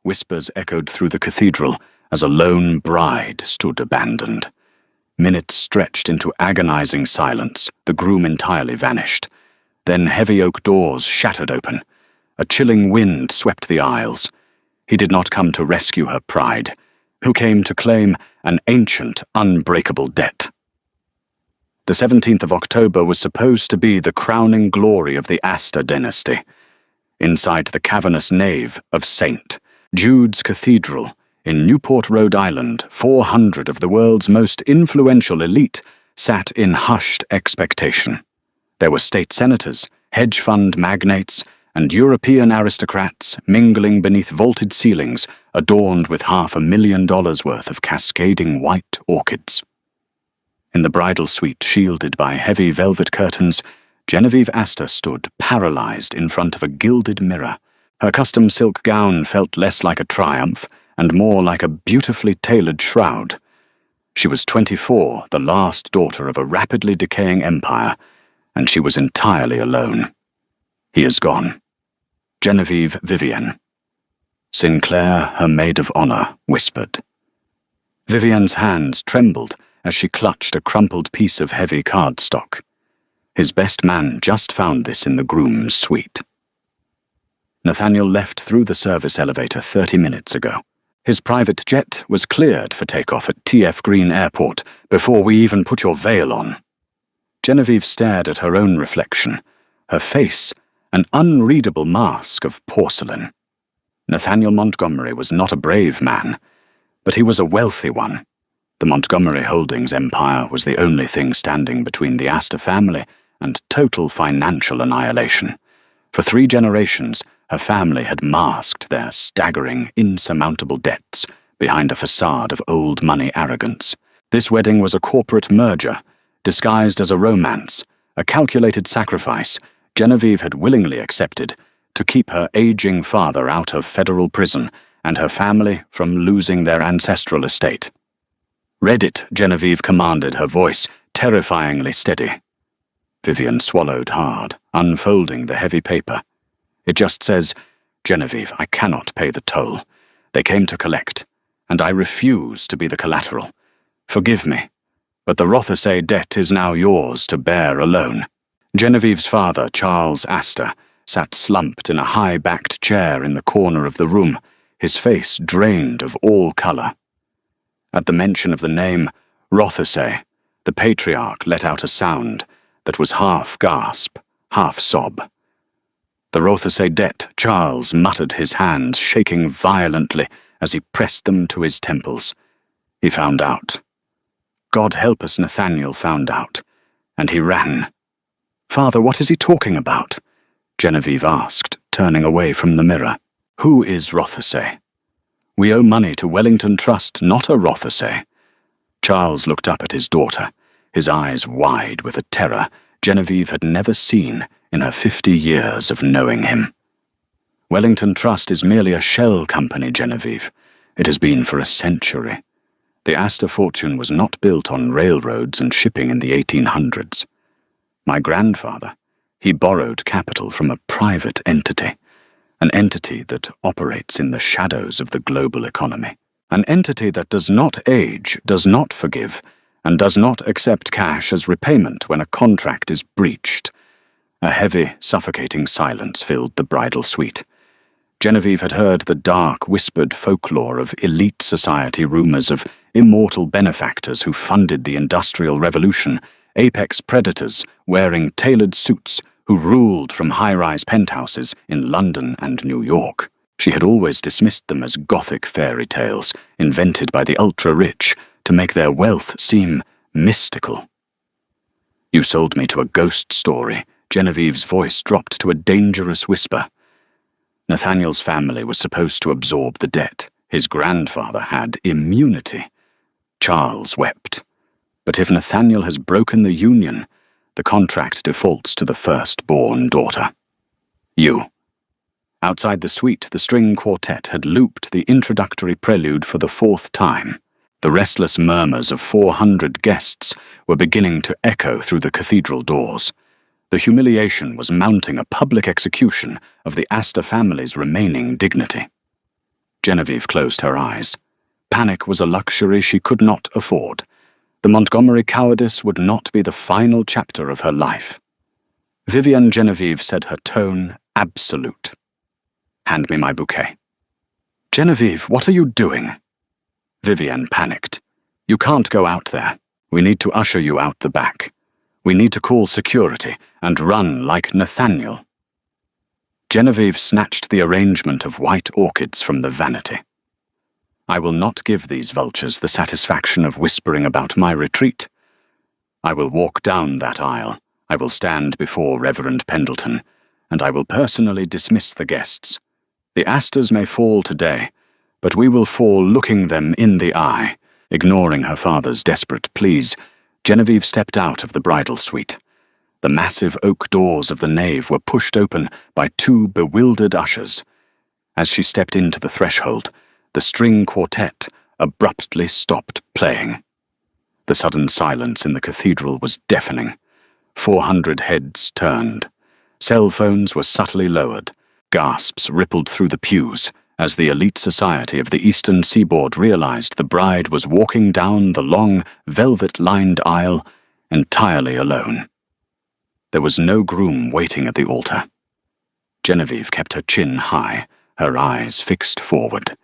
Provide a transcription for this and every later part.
whispers echoed through the cathedral as a lone bride stood abandoned. Minutes stretched into agonizing silence, the groom entirely vanished. Then heavy oak doors shattered open. A chilling wind swept the aisles. He did not come to rescue her pride, who came to claim an ancient, unbreakable debt. The 17th of October was supposed to be the crowning glory of the Astor dynasty. Inside the cavernous nave of St. Jude's Cathedral in Newport, Rhode Island, 400 of the world's most influential elite sat in hushed expectation. There were state senators, hedge fund magnates, and European aristocrats mingling beneath vaulted ceilings adorned with $500,000 worth of cascading white orchids. In the bridal suite shielded by heavy velvet curtains, Genevieve Astor stood paralyzed in front of a gilded mirror. Her custom silk gown felt less like a triumph and more like a beautifully tailored shroud. She was 24, the last daughter of a rapidly decaying empire, and she was entirely alone. He is gone. Genevieve Vivienne. Sinclair, her maid of honor, whispered. Vivienne's hands trembled as she clutched a crumpled piece of heavy cardstock. His best man just found this in the groom's suite. Nathaniel left through the service elevator 30 minutes ago. His private jet was cleared for takeoff at T.F. Green Airport before we even put your veil on. Genevieve stared at her own reflection, her face an unreadable mask of porcelain. Nathaniel Montgomery was not a brave man, but he was a wealthy one. The Montgomery Holdings empire was the only thing standing between the Astor family and total financial annihilation. For 3 generations, her family had masked their staggering, insurmountable debts behind a facade of old money arrogance. This wedding was a corporate merger, disguised as a romance, a calculated sacrifice Genevieve had willingly accepted to keep her aging father out of federal prison and her family from losing their ancestral estate. "Read it," Genevieve commanded, her voice terrifyingly steady. Vivienne swallowed hard, unfolding the heavy paper. It just says, "Genevieve, I cannot pay the toll. They came to collect, and I refuse to be the collateral. Forgive me, but the Rothesay debt is now yours to bear alone." Genevieve's father, Charles Astor, sat slumped in a high-backed chair in the corner of the room, his face drained of all color. At the mention of the name Rothesay, the patriarch let out a sound that was half gasp, half sob. "The Rothesay debt," Charles muttered, his hands shaking violently as he pressed them to his temples. He found out. God help us, Nathaniel found out, and he ran. "Father, what is he talking about?" Genevieve asked, turning away from the mirror. "Who is Rothesay? We owe money to Wellington Trust, not a Rothesay." Charles looked up at his daughter, his eyes wide with a terror Genevieve had never seen in her 50 years of knowing him. "Wellington Trust is merely a shell company, Genevieve. It has been for a century. The Astor fortune was not built on railroads and shipping in the 1800s. My grandfather, he borrowed capital from a private entity, an entity that operates in the shadows of the global economy, an entity that does not age, does not forgive, and does not accept cash as repayment when a contract is breached." A heavy, suffocating silence filled the bridal suite. Genevieve had heard the dark, whispered folklore of elite society rumors of immortal benefactors who funded the Industrial Revolution, apex predators wearing tailored suits who ruled from high-rise penthouses in London and New York. She had always dismissed them as gothic fairy tales invented by the ultra-rich to make their wealth seem mystical. "You sold me to a ghost story." Genevieve's voice dropped to a dangerous whisper. Nathaniel's family was supposed to absorb the debt. His grandfather had immunity. Charles wept. But if Nathaniel has broken the union, the contract defaults to the firstborn daughter. "You." Outside the suite, the string quartet had looped the introductory prelude for the 4th time. The restless murmurs of 400 guests were beginning to echo through the cathedral doors. The humiliation was mounting a public execution of the Astor family's remaining dignity. Genevieve closed her eyes. Panic was a luxury she could not afford. The Montgomery cowardice would not be the final chapter of her life. Vivienne Genevieve said, her tone absolute. "Hand me my bouquet." "Genevieve, what are you doing?" Vivienne panicked. "You can't go out there. We need to usher you out the back. We need to call security and run like Nathaniel." Genevieve snatched the arrangement of white orchids from the vanity. "I will not give these vultures the satisfaction of whispering about my retreat. I will walk down that aisle. I will stand before Reverend Pendleton, and I will personally dismiss the guests. The asters may fall today, but we will fall looking them in the eye." Ignoring her father's desperate pleas, Genevieve stepped out of the bridal suite. The massive oak doors of the nave were pushed open by two bewildered ushers. As she stepped into the threshold, the string quartet abruptly stopped playing. The sudden silence in the cathedral was deafening. 400 heads turned. Cell phones were subtly lowered. Gasps rippled through the pews as the elite society of the eastern seaboard realized the bride was walking down the long, velvet-lined aisle entirely alone. There was no groom waiting at the altar. Genevieve kept her chin high, her eyes fixed forward.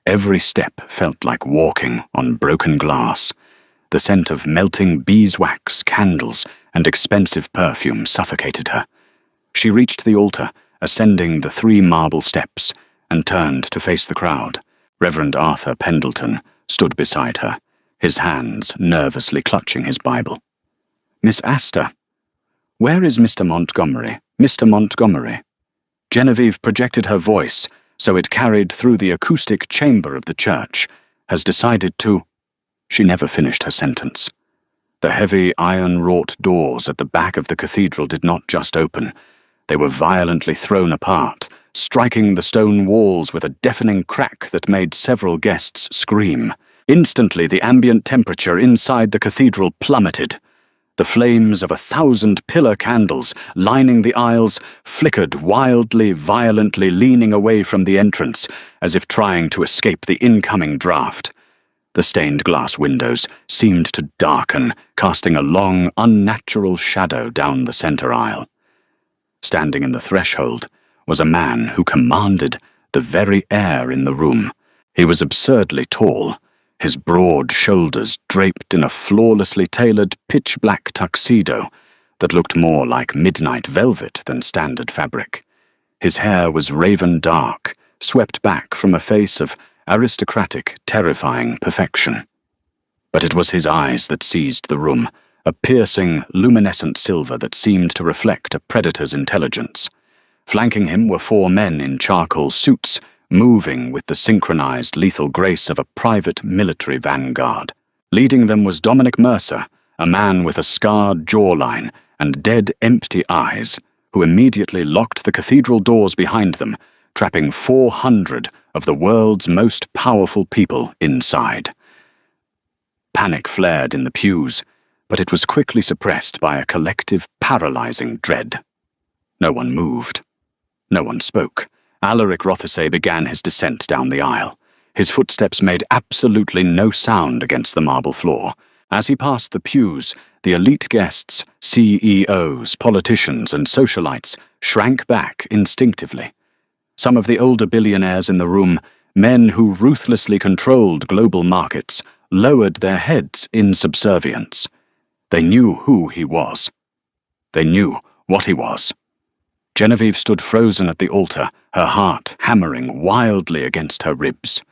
Every step felt like walking on broken glass. The scent of melting beeswax, candles, and expensive perfume suffocated her. She reached the altar, ascending the 3 marble steps, and turned to face the crowd. Reverend Arthur Pendleton stood beside her, his hands nervously clutching his Bible. "Miss Astor, where is Mr. Montgomery? Mr. Montgomery?" Genevieve projected her voice so it carried through the acoustic chamber of the church, "has decided to—" She never finished her sentence. The heavy iron-wrought doors at the back of the cathedral did not just open. They were violently thrown apart, striking the stone walls with a deafening crack that made several guests scream. Instantly, the ambient temperature inside the cathedral plummeted. The flames of 1,000 pillar candles lining the aisles flickered wildly, violently, leaning away from the entrance, as if trying to escape the incoming draft. The stained glass windows seemed to darken, casting a long, unnatural shadow down the center aisle. Standing in the threshold was a man who commanded the very air in the room. He was absurdly tall, his broad shoulders draped in a flawlessly tailored pitch-black tuxedo that looked more like midnight velvet than standard fabric. His hair was raven dark, swept back from a face of aristocratic, terrifying perfection. But it was his eyes that seized the room, a piercing, luminescent silver that seemed to reflect a predator's intelligence. Flanking him were 4 men in charcoal suits, moving with the synchronized lethal grace of a private military vanguard. Leading them was Dominic Mercer, a man with a scarred jawline and dead, empty eyes, who immediately locked the cathedral doors behind them, trapping 400 of the world's most powerful people inside. Panic flared in the pews, but it was quickly suppressed by a collective, paralyzing dread. No one moved. No one spoke. Alaric Rothesay began his descent down the aisle. His footsteps made absolutely no sound against the marble floor. As he passed the pews, the elite guests, CEOs, politicians, and socialites shrank back instinctively. Some of the older billionaires in the room, men who ruthlessly controlled global markets, lowered their heads in subservience. They knew who he was. They knew what he was. Genevieve stood frozen at the altar, her heart hammering wildly against her ribs.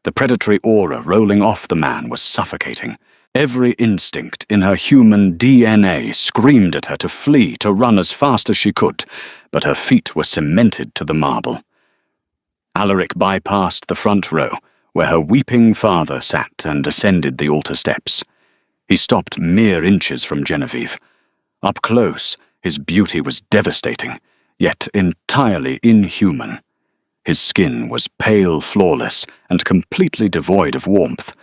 The predatory aura rolling off the man was suffocating. Every instinct in her human DNA screamed at her to flee, to run as fast as she could, but her feet were cemented to the marble. Alaric bypassed the front row, where her weeping father sat, and ascended the altar steps. He stopped mere inches from Genevieve. Up close, his beauty was devastating, yet entirely inhuman. His skin was pale, flawless, and completely devoid of warmth.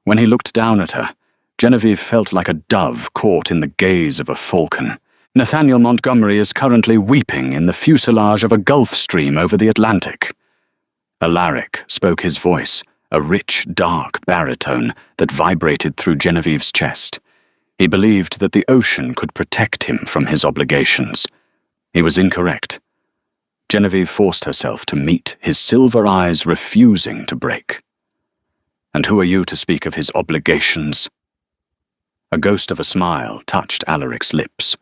When he looked down at her, Genevieve felt like a dove caught in the gaze of a falcon. Nathaniel Montgomery is currently weeping in the fuselage of a Gulf Stream over the Atlantic. Alaric spoke his voice, a rich, dark baritone that vibrated through Genevieve's chest. He believed that the ocean could protect him from his obligations. He was incorrect. Genevieve forced herself to meet his silver eyes refusing to break. "And who are you to speak of his obligations?" A ghost of a smile touched Alaric's lips.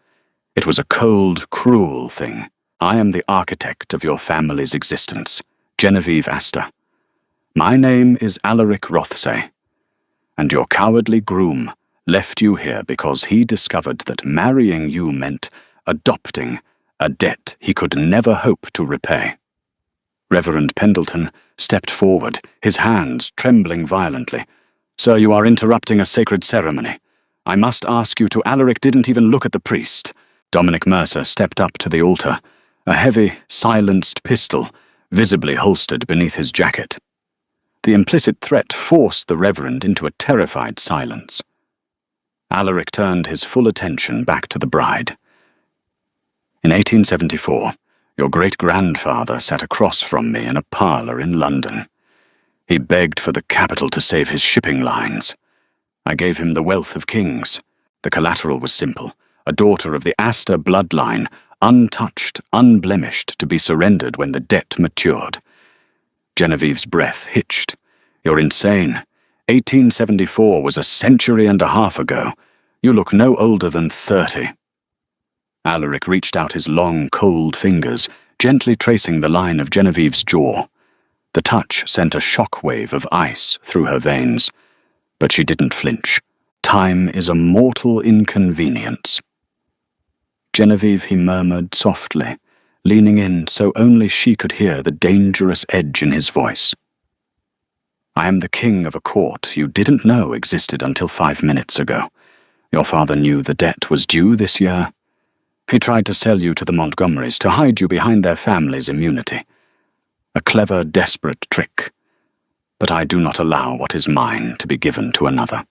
It was a cold, cruel thing. "I am the architect of your family's existence, Genevieve Astor. My name is Alaric Rothsay, and your cowardly groom left you here because he discovered that marrying you meant adopting a debt he could never hope to repay." Reverend Pendleton stepped forward, his hands trembling violently. "Sir, you are interrupting a sacred ceremony. I must ask you to—" Alaric didn't even look at the priest. Dominic Mercer stepped up to the altar, a heavy, silenced pistol visibly holstered beneath his jacket. The implicit threat forced the Reverend into a terrified silence. Alaric turned his full attention back to the bride. "In 1874, your great-grandfather sat across from me in a parlour in London. He begged for the capital to save his shipping lines. I gave him the wealth of kings. The collateral was simple: a daughter of the Astor bloodline, untouched, unblemished, to be surrendered when the debt matured." Genevieve's breath hitched. "You're insane. 1874 was a century and a half ago. You look no older than 30. Alaric reached out his long, cold fingers, gently tracing the line of Genevieve's jaw. The touch sent a shock-wave of ice through her veins, but she didn't flinch. "Time is a mortal inconvenience." "Genevieve," he murmured softly, leaning in so only she could hear the dangerous edge in his voice. "I am the king of a court you didn't know existed until 5 minutes ago. Your father knew the debt was due this year. He tried to sell you to the Montgomerys to hide you behind their family's immunity. A clever, desperate trick. But I do not allow what is mine to be given to another."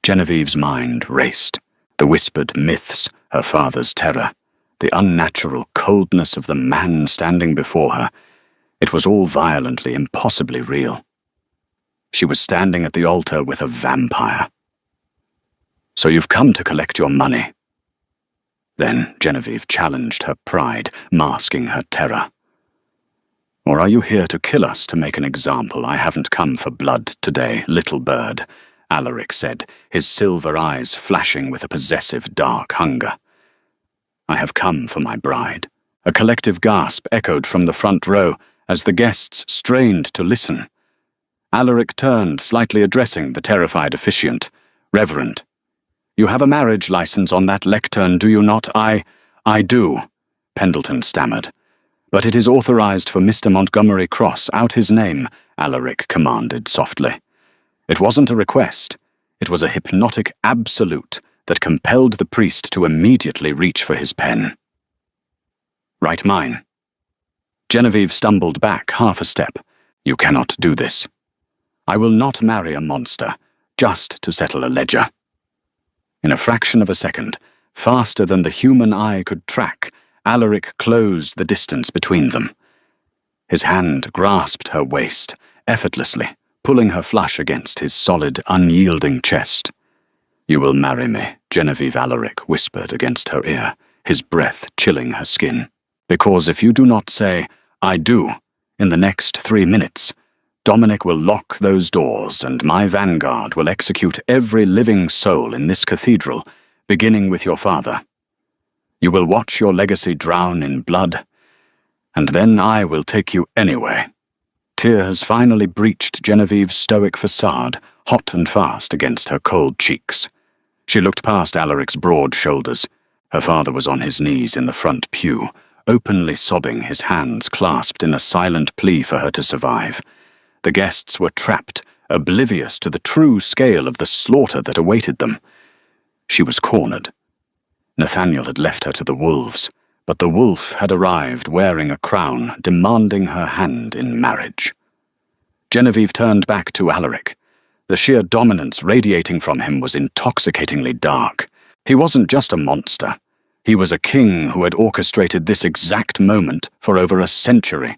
Genevieve's mind raced. The whispered myths, her father's terror, the unnatural coldness of the man standing before her. It was all violently, impossibly real. She was standing at the altar with a vampire. "So you've come to collect your money?" Then Genevieve challenged her pride, masking her terror. "Or are you here to kill us to make an example? I haven't come for blood today, little bird," Alaric said, his silver eyes flashing with a possessive dark hunger. "I have come for my bride." A collective gasp echoed from the front row as the guests strained to listen. Alaric turned, slightly addressing the terrified officiant. "Reverend, you have a marriage license on that lectern, do you not?" I do," Pendleton stammered. "But it is authorized for Mr. Montgomery Cross. Out his name," Alaric commanded softly. It wasn't a request. It was a hypnotic absolute that compelled the priest to immediately reach for his pen. "Write mine." Genevieve stumbled back half a step. "You cannot do this. I will not marry a monster, just to settle a ledger." In a fraction of a second, faster than the human eye could track, Alaric closed the distance between them. His hand grasped her waist, effortlessly, pulling her flush against his solid, unyielding chest. "You will marry me," Genevieve Alaric whispered against her ear, his breath chilling her skin. "Because if you do not say, 'I do,' in the next 3 minutes, Dominic will lock those doors and my vanguard will execute every living soul in this cathedral, beginning with your father. You will watch your legacy drown in blood, and then I will take you anyway." Tears finally breached Genevieve's stoic facade, hot and fast against her cold cheeks. She looked past Alaric's broad shoulders. Her father was on his knees in the front pew, openly sobbing, his hands clasped in a silent plea for her to survive. The guests were trapped, oblivious to the true scale of the slaughter that awaited them. She was cornered. Nathaniel had left her to the wolves, but the wolf had arrived wearing a crown, demanding her hand in marriage. Genevieve turned back to Alaric. The sheer dominance radiating from him was intoxicatingly dark. He wasn't just a monster. He was a king who had orchestrated this exact moment for over a century.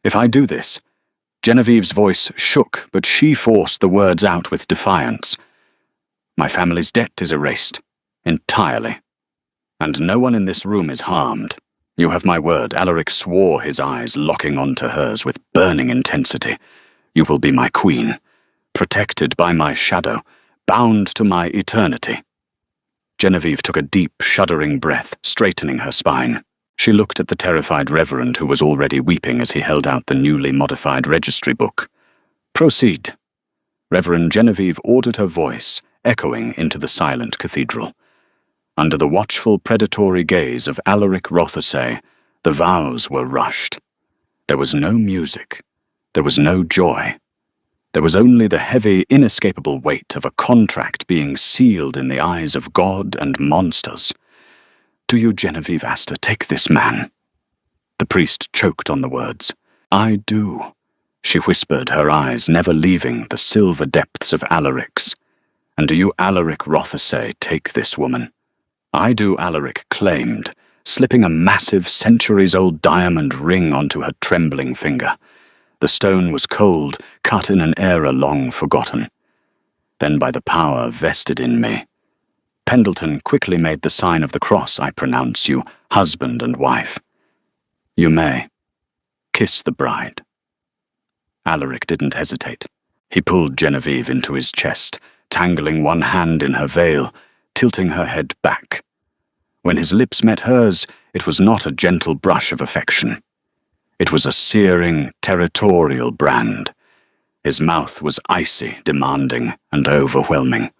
If I do this—" Genevieve's voice shook, but she forced the words out with defiance. "My family's debt is erased. Entirely. And no one in this room is harmed. You have my word." Alaric swore, his eyes locking onto hers with burning intensity. "You will be my queen, protected by my shadow, bound to my eternity." Genevieve took a deep, shuddering breath, straightening her spine. She looked at the terrified reverend who was already weeping as he held out the newly modified registry book. "Proceed." Reverend Genevieve ordered, her voice echoing into the silent cathedral. Under the watchful, predatory gaze of Alaric Rothesay, the vows were rushed. There was no music. There was no joy. There was only the heavy, inescapable weight of a contract being sealed in the eyes of God and monsters. "Do you, Genevieve Astor, take this man?" The priest choked on the words. "I do," she whispered, her eyes never leaving the silver depths of Alaric's. "And do you, Alaric Rothesay, take this woman?" "I do," Alaric claimed, slipping a massive, centuries-old diamond ring onto her trembling finger. The stone was cold, cut in an era long forgotten. "Then by the power vested in me." Pendleton quickly made the sign of the cross. "I pronounce you husband and wife. You may kiss the bride." Alaric didn't hesitate. He pulled Genevieve into his chest, tangling one hand in her veil, tilting her head back. When his lips met hers, it was not a gentle brush of affection. It was a searing, territorial brand. His mouth was icy, demanding, and overwhelming.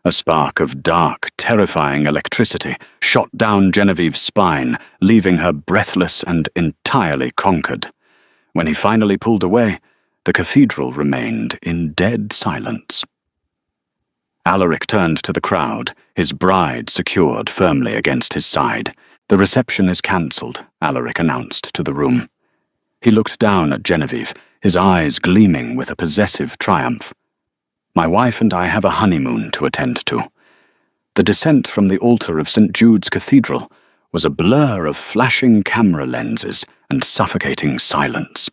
A spark of dark, terrifying electricity shot down Genevieve's spine, leaving her breathless and entirely conquered. When he finally pulled away, the cathedral remained in dead silence. Alaric turned to the crowd, his bride secured firmly against his side. "The reception is cancelled," Alaric announced to the room. He looked down at Genevieve, his eyes gleaming with a possessive triumph. "My wife and I have a honeymoon to attend to." The descent from the altar of St. Jude's Cathedral was a blur of flashing camera lenses and suffocating silence.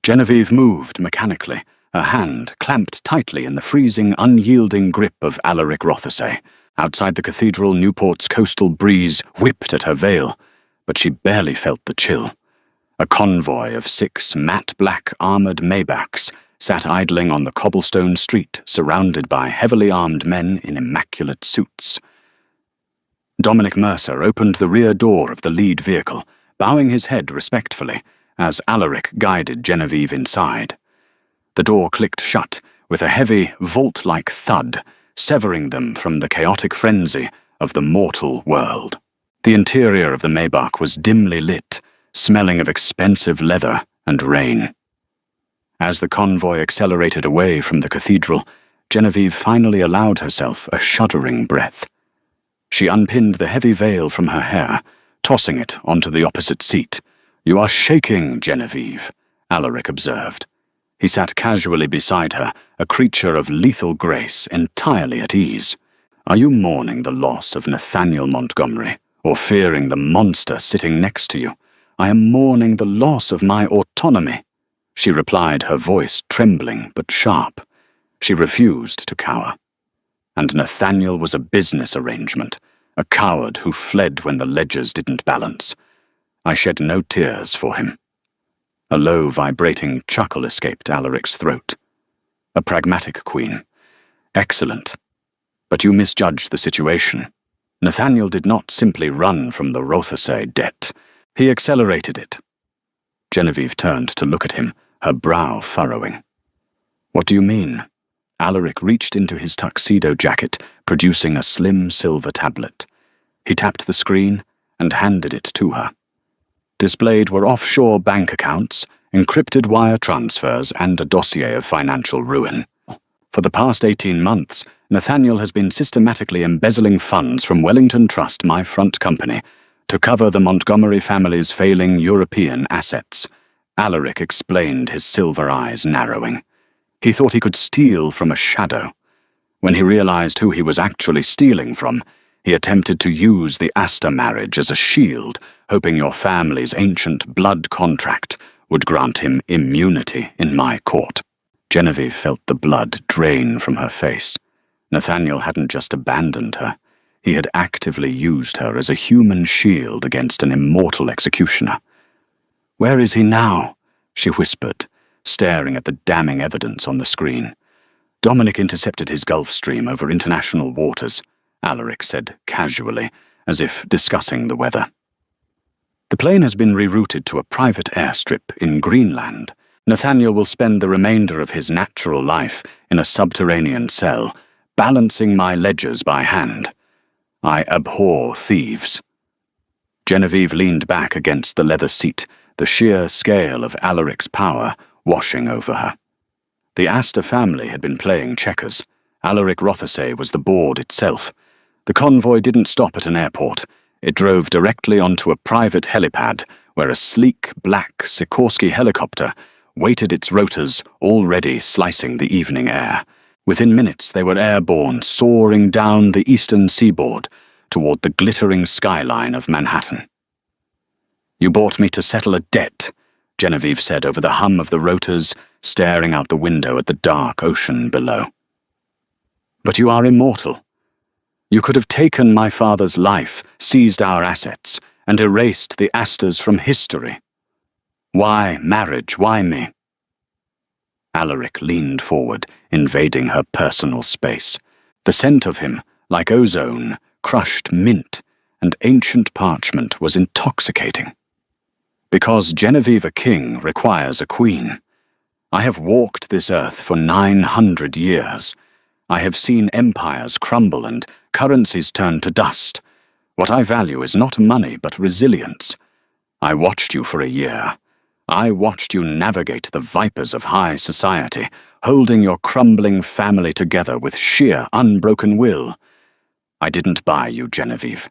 Genevieve moved mechanically, her hand clamped tightly in the freezing, unyielding grip of Alaric Rothesay. Outside the cathedral, Newport's coastal breeze whipped at her veil, but she barely felt the chill. A convoy of 6 matte-black armored Maybachs sat idling on the cobblestone street, surrounded by heavily armed men in immaculate suits. Dominic Mercer opened the rear door of the lead vehicle, bowing his head respectfully as Alaric guided Genevieve inside. The door clicked shut with a heavy, vault-like thud, severing them from the chaotic frenzy of the mortal world. The interior of the Maybach was dimly lit, smelling of expensive leather and rain. As the convoy accelerated away from the cathedral, Genevieve finally allowed herself a shuddering breath. She unpinned the heavy veil from her hair, tossing it onto the opposite seat. "You are shaking, Genevieve," Alaric observed. He sat casually beside her, a creature of lethal grace, entirely at ease. "Are you mourning the loss of Nathaniel Montgomery, or fearing the monster sitting next to you?" "I am mourning the loss of my autonomy," she replied, her voice trembling but sharp. She refused to cower. And Nathaniel was a business arrangement, a coward who fled when the ledgers didn't balance. I shed no tears for him. A low, vibrating chuckle escaped Alaric's throat. "A pragmatic queen. Excellent. But you misjudged the situation. Nathaniel did not simply run from the Rothesay debt. He accelerated it." Genevieve turned to look at him, her brow furrowing. "What do you mean?" Alaric reached into his tuxedo jacket, producing a slim silver tablet. He tapped the screen and handed it to her. Displayed were offshore bank accounts, encrypted wire transfers, and a dossier of financial ruin. For the past 18 months, Nathaniel has been systematically embezzling funds from Wellington Trust, my front company, to cover the Montgomery family's failing European assets. Alaric explained, his silver eyes narrowing. He thought he could steal from a shadow. When he realized who he was actually stealing from, he attempted to use the Astor marriage as a shield, hoping your family's ancient blood contract would grant him immunity in my court. Genevieve felt the blood drain from her face. Nathaniel hadn't just abandoned her. He had actively used her as a human shield against an immortal executioner. "Where is he now?" she whispered, staring at the damning evidence on the screen. "Dominic intercepted his Gulf Stream over international waters," Alaric said casually, as if discussing the weather. "The plane has been rerouted to a private airstrip in Greenland. Nathaniel will spend the remainder of his natural life in a subterranean cell, balancing my ledgers by hand. I abhor thieves." Genevieve leaned back against the leather seat, the sheer scale of Alaric's power washing over her. The Astor family had been playing checkers. Alaric Rothesay was the board itself. The convoy didn't stop at an airport. It drove directly onto a private helipad where a sleek black Sikorsky helicopter waited its rotors, already slicing the evening air. Within minutes they were airborne, soaring down the eastern seaboard toward the glittering skyline of Manhattan. "You brought me to settle a debt," Genevieve said over the hum of the rotors, staring out the window at the dark ocean below. "But you are immortal. You could have taken my father's life, seized our assets, and erased the Astors from history. Why marriage? Why me?" Alaric leaned forward, invading her personal space. The scent of him, like ozone, crushed mint, and ancient parchment was intoxicating. "Because Genevieve King requires a queen. I have walked this earth for 900 years. I have seen empires crumble and currencies turn to dust. What I value is not money, but resilience. I watched you for a year. I watched you navigate the vipers of high society, holding your crumbling family together with sheer, unbroken will. I didn't buy you, Genevieve.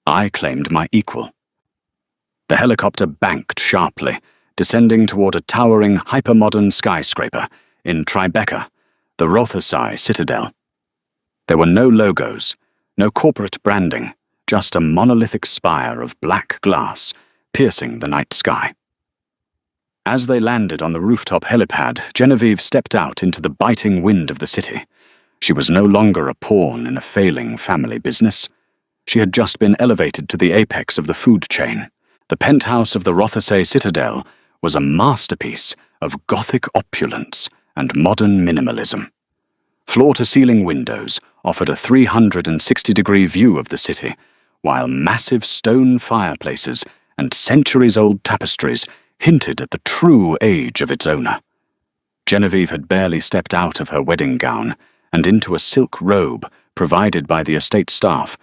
I claimed my equal." The helicopter banked sharply, descending toward a towering, hypermodern skyscraper in Tribeca, the Rothesay Citadel. There were no logos, no corporate branding, just a monolithic spire of black glass piercing the night sky. As they landed on the rooftop helipad, Genevieve stepped out into the biting wind of the city. She was no longer a pawn in a failing family business. She had just been elevated to the apex of the food chain. The penthouse of the Rothesay Citadel was a masterpiece of Gothic opulence and modern minimalism. Floor-to-ceiling windows offered a 360-degree view of the city, while massive stone fireplaces and centuries-old tapestries hinted at the true age of its owner. Genevieve had barely stepped out of her wedding gown and into a silk robe provided by the estate staff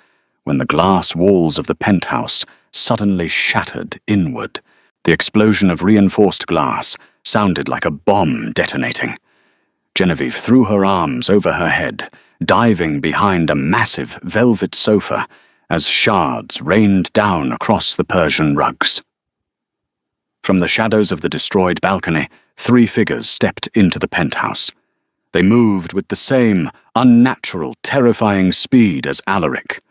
when the glass walls of the penthouse suddenly shattered inward. The explosion of reinforced glass sounded like a bomb detonating. Genevieve threw her arms over her head, diving behind a massive velvet sofa as shards rained down across the Persian rugs. From the shadows of the destroyed balcony, 3 figures stepped into the penthouse. They moved with the same unnatural, terrifying speed as Alaric.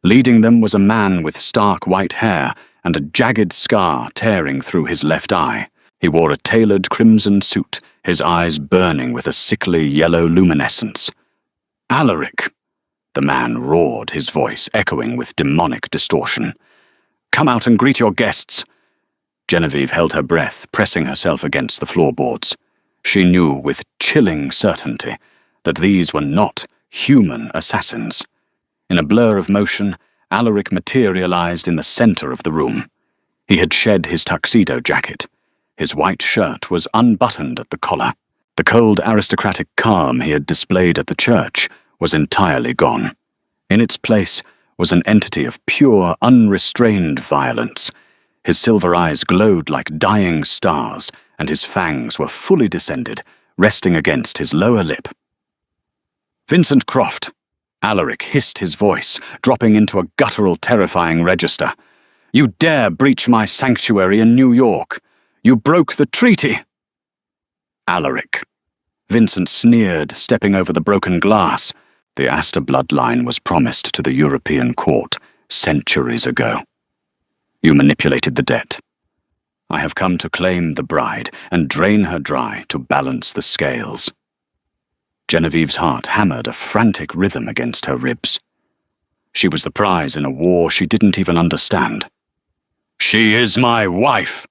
Leading them was a man with stark white hair and a jagged scar tearing through his left eye. He wore a tailored crimson suit, his eyes burning with a sickly yellow luminescence. "Alaric!" The man roared, his voice echoing with demonic distortion. "Come out and greet your guests!" Genevieve held her breath, pressing herself against the floorboards. She knew with chilling certainty that these were not human assassins. In a blur of motion, Alaric materialized in the center of the room. He had shed his tuxedo jacket. His white shirt was unbuttoned at the collar. The cold aristocratic calm he had displayed at the church was entirely gone. In its place was an entity of pure, unrestrained violence. His silver eyes glowed like dying stars, and his fangs were fully descended, resting against his lower lip. "Vincent Croft!" Alaric hissed his voice, dropping into a guttural, terrifying register. "You dare breach my sanctuary in New York! You broke the treaty!" "Alaric!" Vincent sneered, stepping over the broken glass. The Astor bloodline was promised to the European court centuries ago. "You manipulated the debt. I have come to claim the bride and drain her dry to balance the scales. Genevieve's heart hammered a frantic rhythm against her ribs. She was the prize in a war she didn't even understand. "She is my wife!"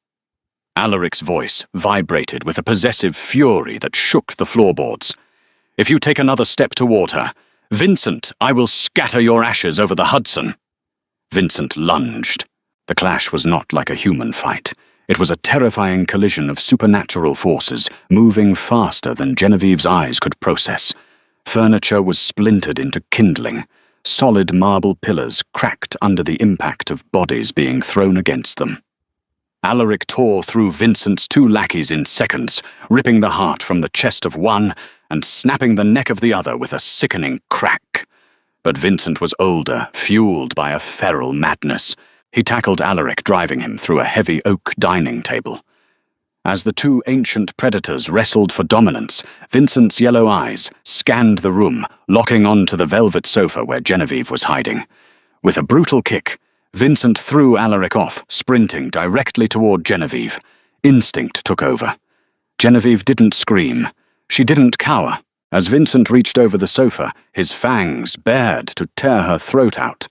Alaric's voice vibrated with a possessive fury that shook the floorboards. "If you take another step toward her, Vincent, I will scatter your ashes over the Hudson." Vincent lunged. The clash was not like a human fight. It was a terrifying collision of supernatural forces, moving faster than Genevieve's eyes could process. Furniture was splintered into kindling. Solid marble pillars cracked under the impact of bodies being thrown against them. Alaric tore through Vincent's two lackeys in seconds, ripping the heart from the chest of one and snapping the neck of the other with a sickening crack. But Vincent was older, fueled by a feral madness. He tackled Alaric, driving him through a heavy oak dining table. As the two ancient predators wrestled for dominance, Vincent's yellow eyes scanned the room, locking onto the velvet sofa where Genevieve was hiding. With a brutal kick, Vincent threw Alaric off, sprinting directly toward Genevieve. Instinct took over. Genevieve didn't scream. She didn't cower. As Vincent reached over the sofa, his fangs bared to tear her throat out,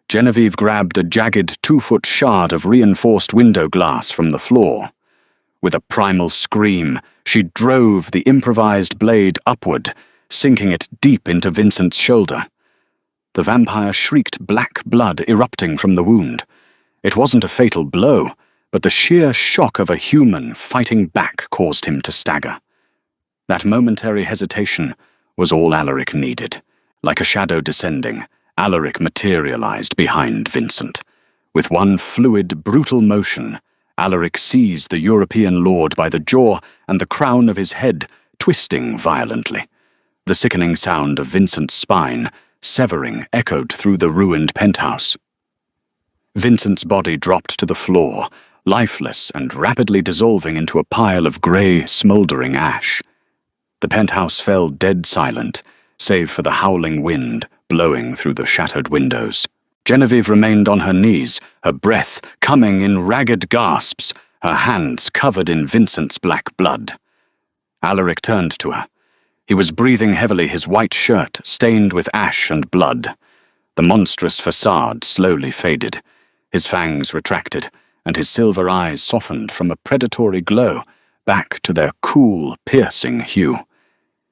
Genevieve grabbed a jagged 2-foot shard of reinforced window glass from the floor. With a primal scream, she drove the improvised blade upward, sinking it deep into Vincent's shoulder. The vampire shrieked, black blood erupting from the wound. It wasn't a fatal blow, but the sheer shock of a human fighting back caused him to stagger. That momentary hesitation was all Alaric needed. Like a shadow descending, Alaric materialized behind Vincent. With one fluid, brutal motion, Alaric seized the European lord by the jaw and the crown of his head, twisting violently. The sickening sound of Vincent's spine, severing, echoed through the ruined penthouse. Vincent's body dropped to the floor, lifeless and rapidly dissolving into a pile of grey, smouldering ash. The penthouse fell dead silent, save for the howling wind blowing through the shattered windows. Genevieve remained on her knees, her breath coming in ragged gasps, her hands covered in Vincent's black blood. Alaric turned to her. He was breathing heavily, his white shirt stained with ash and blood. The monstrous facade slowly faded. His fangs retracted, and his silver eyes softened from a predatory glow back to their cool, piercing hue.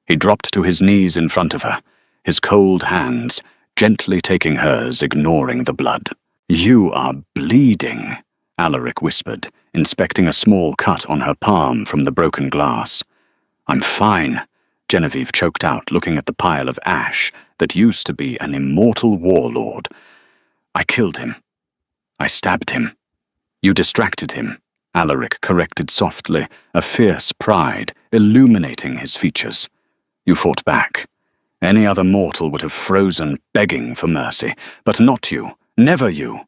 He dropped to his knees in front of her, his cold hands gently taking hers, ignoring the blood. "You are bleeding," Alaric whispered, inspecting a small cut on her palm from the broken glass. "I'm fine," Genevieve choked out, looking at the pile of ash that used to be an immortal warlord. "I killed him. I stabbed him." "You distracted him," Alaric corrected softly, a fierce pride illuminating his features. "You fought back. Any other mortal would have frozen, begging for mercy, but not you, never you."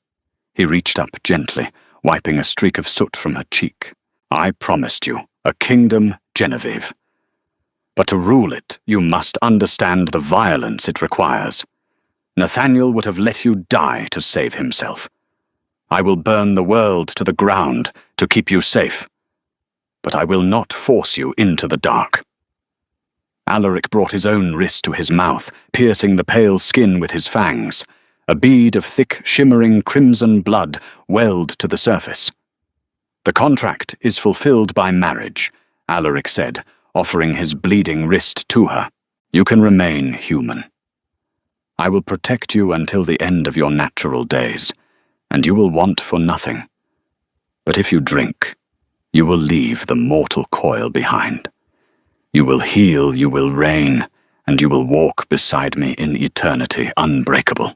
He reached up gently, wiping a streak of soot from her cheek. "I promised you a kingdom, Genevieve. But to rule it, you must understand the violence it requires. Nathaniel would have let you die to save himself. I will burn the world to the ground to keep you safe. But I will not force you into the dark." Alaric brought his own wrist to his mouth, piercing the pale skin with his fangs. A bead of thick, shimmering crimson blood welled to the surface. "The contract is fulfilled by marriage," Alaric said, offering his bleeding wrist to her. "You can remain human. I will protect you until the end of your natural days, and you will want for nothing. But if you drink, you will leave the mortal coil behind. You will heal, you will reign, and you will walk beside me in eternity unbreakable."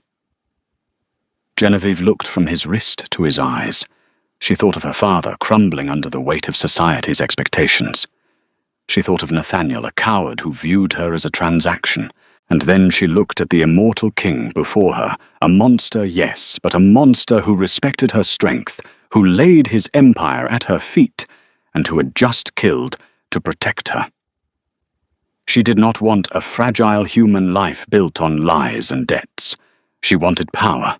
Genevieve looked from his wrist to his eyes. She thought of her father crumbling under the weight of society's expectations. She thought of Nathaniel, a coward who viewed her as a transaction. And then she looked at the immortal king before her, a monster, yes, but a monster who respected her strength, who laid his empire at her feet, and who had just killed to protect her. She did not want a fragile human life built on lies and debts. She wanted power.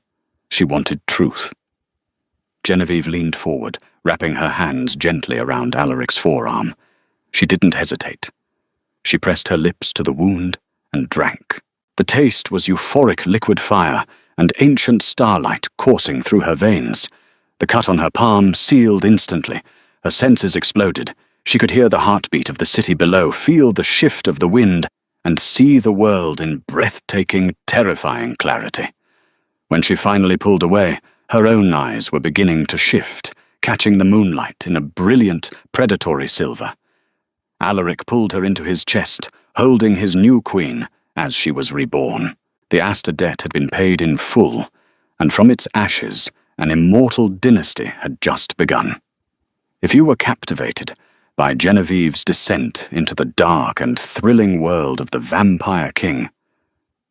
She wanted truth. Genevieve leaned forward, wrapping her hands gently around Alaric's forearm. She didn't hesitate. She pressed her lips to the wound and drank. The taste was euphoric liquid fire and ancient starlight coursing through her veins. The cut on her palm sealed instantly. Her senses exploded. She could hear the heartbeat of the city below, feel the shift of the wind, and see the world in breathtaking, terrifying clarity. When she finally pulled away, her own eyes were beginning to shift, catching the moonlight in a brilliant, predatory silver. Alaric pulled her into his chest, holding his new queen as she was reborn. The Aster debt had been paid in full, and from its ashes, an immortal dynasty had just begun. If you were captivated by Genevieve's descent into the dark and thrilling world of the Vampire King,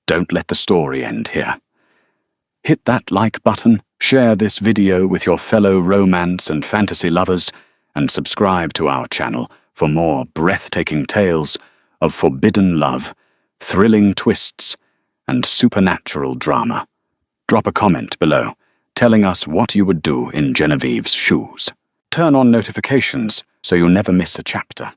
don't let the story end here. Hit that like button, share this video with your fellow romance and fantasy lovers, and subscribe to our channel for more breathtaking tales of forbidden love, thrilling twists, and supernatural drama. Drop a comment below, telling us what you would do in Genevieve's shoes. Turn on notifications so you'll never miss a chapter.